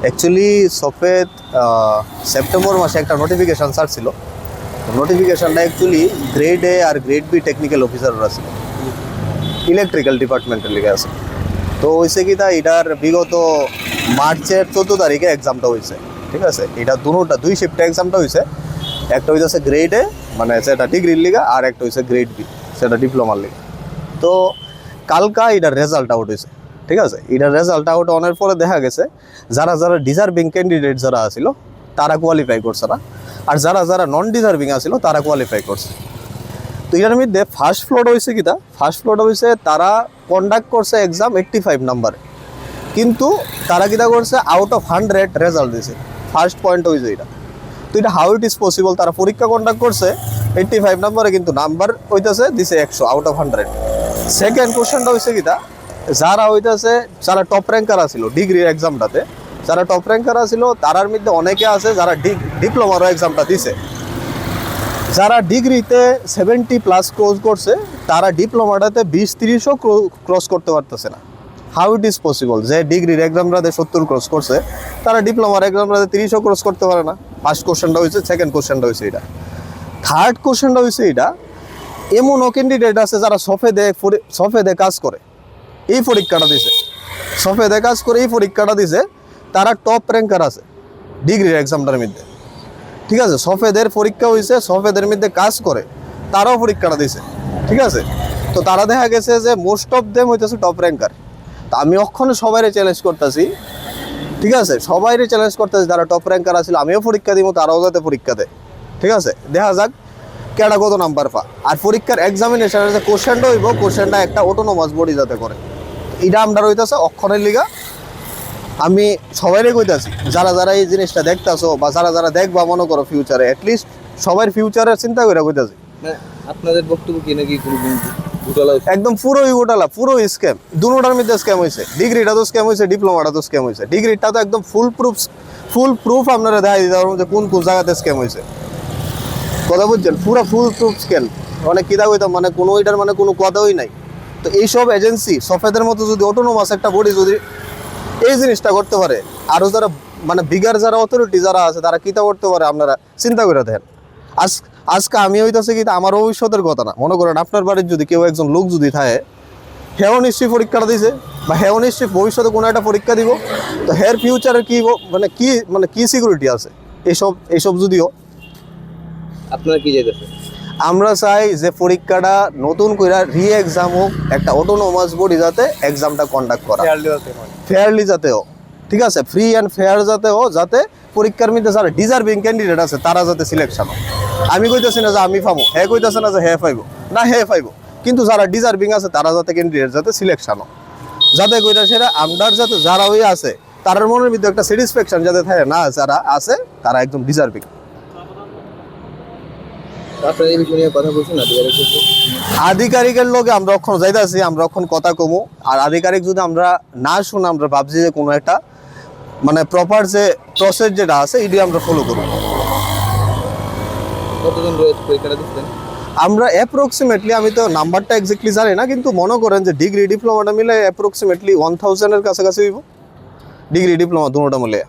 Actually সফেদ September মাসে একটা notification ছাড়ছিল। নোটিফিকেশানটা অ্যাকচুয়ালি গ্রেড এ আর গ্রেড বি টেকনিক্যাল অফিসাররা ছিল, ইলেকট্রিক্যাল ডিপার্টমেন্টের লিগে আছে। তো হয়েছে কি তা এটার বিগত মার্চের 14 তারিখে এক্সামটা হয়েছে, ঠিক আছে। এটা দুই শিফটে এক্সামটা হয়েছে। একটা হইতেছে গ্রেড এ মানে সেটা ডিগ্রির লিগা, আর একটা হয়েছে গ্রেড বি সেটা ডিপ্লোমার লিগা। তো কালকা এটার রেজাল্ট আউট হয়েছে, ঠিক আছে। এটার রেজাল্ট আউট অনের পরে দেখা গেছে যারা ডিজার্ভিং ক্যান্ডিডেট যারা আছিল তারা কোয়ালিফাই করছে না, আর যারা নন ডিজার্ভিং আছিল তারা কোয়ালিফাই করছে। তো এটার মধ্যে ফার্স্ট ফ্লোর হয়েছে কিনা, ফার্স্ট ফ্লোর হয়েছে তারা কন্ডাক্ট করছে এক্সাম 85 নাম্বারে, কিন্তু তারা কিনা করছে আউট অফ 100 রেজাল্ট দিয়েছে। ফার্স্ট পয়েন্ট হয়েছে এটা। তো এটা হাউ ইট ইজ পসিবল, তারা পরীক্ষা কন্ডাক্ট করছে 85 নাম্বারে, কিন্তু নাম্বার হইতেছে দিছে 100 আউট অফ 100। সেকেন্ড কোশ্চেনটা হয়েছে কিনা, যারা টপ র্যাঙ্কার আছিল ডিগ্রির এক্সামটাতে, যারা টপ র্যাঙ্কার আছিল তারার মধ্যে অনেকে আছে যারা ডিপ্লোমারও এক্সামটা দিছে। যারা ডিগ্রিতে 70+ ক্রস করছে তারা ডিপ্লোমাটাতে 20-30ও ক্রস করতে পারতেছে না। হাউ ইট ইজ পসিবল যে ডিগ্রির এক্সামটাতে 70 ক্রস করছে তারা ডিপ্লোমার এক্সামটাতে 30ও ক্রস করতে পারে না? ফার্স্ট কোশ্চেনটা হয়েছে। সেকেন্ড কোশ্চেনটা হয়েছে এটা। থার্ড কোশ্চেনটা হয়েছে এটা, এমনও ক্যান্ডিডেট আছে যারা সফেদে কাজ করে এই পরীক্ষাটা দিছে, সফেদে কাজ করে এই পরীক্ষাটা দিছে, তারা টপ র্যাঙ্কার আছে ডিগ্রির এক্সামটার মধ্যে, ঠিক আছে। সফেদের পরীক্ষা হয়েছে, সফেদের মধ্যে কাজ করে তারাও পরীক্ষাটা দিছে, ঠিক আছে। তো তারা দেখা গেছে যে মোস্ট অফ দেম হইতেছে টপ র্যাঙ্কার। তা আমি ওখানে সবাইরে চ্যালেঞ্জ করতেছি, ঠিক আছে, সবাইরে চ্যালেঞ্জ করতেছি যারা টপ র্যাঙ্কার আছিল আমিও পরীক্ষা দিব, তারাও যাতে পরীক্ষা দেয়, ঠিক আছে। দেখা যাক কেডা কত নাম্বার পা। আর পরীক্ষার এক্সামিনেশনের যে কোশ্চেনটা হইব, কোশ্চেনটা একটা অটোনোমাস বডি যাতে করে, এটা আমরা রইতেছে অক্ষরের লিগা। আমি সবাইরে কইতাছি যারা এই জিনিসটা দেখতাছো বা যারা দেখবা মনে করো ফিউচারে, অ্যাটলিস্ট সবার ফিউচারের চিন্তা করে কইতাছি। আপনাদের বক্তব্য কি নাকি ঘোটালা? একদম পুরোই ঘোটালা, পুরো স্ক্যাম। দুটোটার মধ্যে স্ক্যাম হয়েছে। ডিগ্রিটা তো স্ক্যাম হয়েছে, ডিপ্লোমাটা তো স্ক্যাম হয়েছে। ডিগ্রিটা তো একদম ফুল প্রুফ আপনারা দেখাই দিতে পারবো যে কোন জায়গাতে স্ক্যাম হয়েছে, কথা বুঝছেন? পুরো ফুল প্রুফ স্ক্যাম। অনেক কিতা কইতাম মানে কোনো এটার মানে কোনো কথাই নাই। তো এইসব এজেন্সি সফেদের মতো যদি অটোনোমাস একটা বডি যদি এই জিনিসটা করতে পারে, আরও যারা মানে বিগার যারা অথরিটি যারা আছে তারা কিতা করতে পারে আপনারা চিন্তা করে দেখেন। আজকে আমি হইতেছে কি আমার ভবিষ্যতের কথা না, মনে করেন আপনার বাড়ির যদি কেউ একজন লোক যদি থাকে, হেও নিশ্চয়ই পরীক্ষাটা দিছে বা হেও নিশ্চয়ই ভবিষ্যতে কোনো একটা পরীক্ষা দিব, তো হের ফিউচারে কি সিকিউরিটি আছে এইসব যদিও। আপনারা কি চাইতেছেন? আমরা চাই যে পরীক্ষাটা নতুন করে এক্সাম হোক, একটা অটোনোমাস বডি যাতে এক্সামটা কন্ডাক্ট করা ফেয়ারলি যাতেও, ঠিক আছে, ফ্রি অ্যান্ড ফেয়ার যাতেও, যাতে পরীক্ষার মধ্যে যারা ডিজার্ভিং ক্যান্ডিডেট আছে তারা যাতে সিলেকশন হয়। আমি কইতেছি না যে আমি পাবো, হে কইতেছে না যে হে পাইবো, না হে পাইবো, কিন্তু যারা ডিজার্ভিং আছে তারা যাতে ক্যান্ডিডেট যাতে সিলেকশন হয়, যাতে কইটা সেটা আমরার যাতে যারা ওই আছে তার মনের মধ্যে একটা স্যাটিসফ্যাকশন যাতে থাকে, না যারা আছে তারা একদম ডিজার্ভিং। আধিকারিকের লোকে আমরা ওখানে যাইতেছি, আমরা ওখানে কথা কমু। আর আধিকারিক যদি আমরা না শুনে আমরা ভাবছি যে কোনো একটা মানে প্রপার যে প্রসেস যেটা আছে এটি আমরা ফলো করব। কতদিন পরীক্ষাটা দিচ্ছেন? আমরা অ্যাপ্রক্সিমেটলি, আমি তো নাম্বারটা এক্স্যাক্টলি জানি না, কিন্তু মনে করেন যে ডিগ্রি ডিপ্লোমাটা মিলে অ্যাপ্রক্সিমেটলি 1000-এর কাছাকাছি হইব। ডিগ্রি ডিপ্লোমা দুটোটা মিলে।